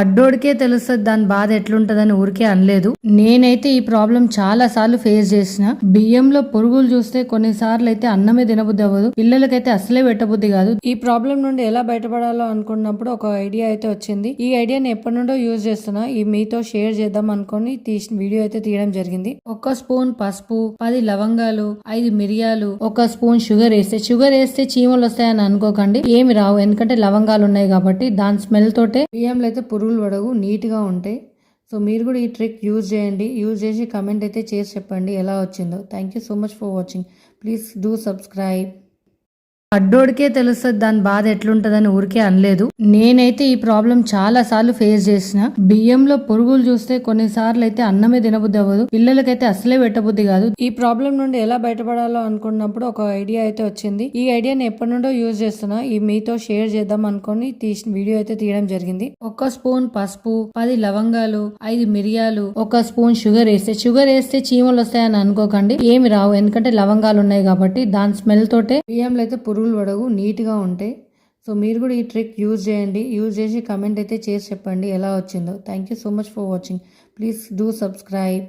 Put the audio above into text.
పడ్డోడికే తెలుస్తుంది దాని బాధ ఎట్లుంటదని ఊరికే అనలేదు. నేనైతే ఈ ప్రాబ్లం చాలా సార్లు ఫేస్ చేసిన. బియ్యంలో పురుగులు చూస్తే కొన్నిసార్లు అయితే అన్నమే తినబుద్ధి అవ్వదు, పిల్లలకైతే అసలే పెట్టబుద్ధి కాదు. ఈ ప్రాబ్లం నుండి ఎలా బయటపడాలో అనుకున్నప్పుడు ఒక ఐడియా అయితే వచ్చింది. ఈ ఐడియాని ఎప్పటి నుండో యూజ్ చేస్తున్నా, ఈ మీతో షేర్ చేద్దాం అనుకుని వీడియో అయితే తీయడం జరిగింది. 1 స్పూన్ పసుపు, 10 లవంగాలు, 5 మిరియాలు, 1 స్పూన్ షుగర్ వేస్తే చీమలు వస్తాయని అనుకోకండి, ఏమి రావు, ఎందుకంటే లవంగాలు ఉన్నాయి కాబట్టి. దాని స్మెల్ తోటే బియ్యంలో అయితే పురుగులు పడవు, నీట్గా ఉంటాయి. సో మీరు కూడా ఈ ట్రిక్ యూజ్ చేయండి. యూజ్ చేసి కమెంట్ అయితే చేసి చెప్పండి ఎలా వచ్చిందో. Thank you so much for watching. Please do subscribe. పడ్డోడికే తెలుస్తుంది దాని బాధ ఎట్లుంటదని ఊరికే అనలేదు. నేనైతే ఈ ప్రాబ్లం చాలా సార్లు ఫేస్ చేసిన. బియ్యంలో పురుగులు చూస్తే కొన్నిసార్లు అయితే అన్నమే తినబుద్ధి అవ్వదు, పిల్లలకైతే అసలే పెట్టబుద్ధి కాదు. ఈ ప్రాబ్లం నుండి ఎలా బయటపడాలో అనుకున్నప్పుడు ఒక ఐడియా అయితే వచ్చింది. ఈ ఐడియాని ఎప్పటి నుండో యూజ్ చేస్తున్నా, ఈ మీతో షేర్ చేద్దాం అనుకుని వీడియో అయితే తీయడం జరిగింది. 1 స్పూన్ పసుపు, 10 లవంగాలు, 5 మిరియాలు, 1 స్పూన్ షుగర్ వేస్తే చీమలు వస్తాయని అనుకోకండి, ఏమి రావు, ఎందుకంటే లవంగాలు ఉన్నాయి కాబట్టి. దాని స్మెల్ తోటే బియ్యంలో అయితే పురుగులు పడవు, నీట్గా ఉంటాయి. సో మీరు కూడా ఈ ట్రిక్ యూజ్ చేయండి. యూజ్ చేసి కమెంట్ అయితే చేసి చెప్పండి ఎలా వచ్చిందో. Thank you so much for watching. Please do subscribe.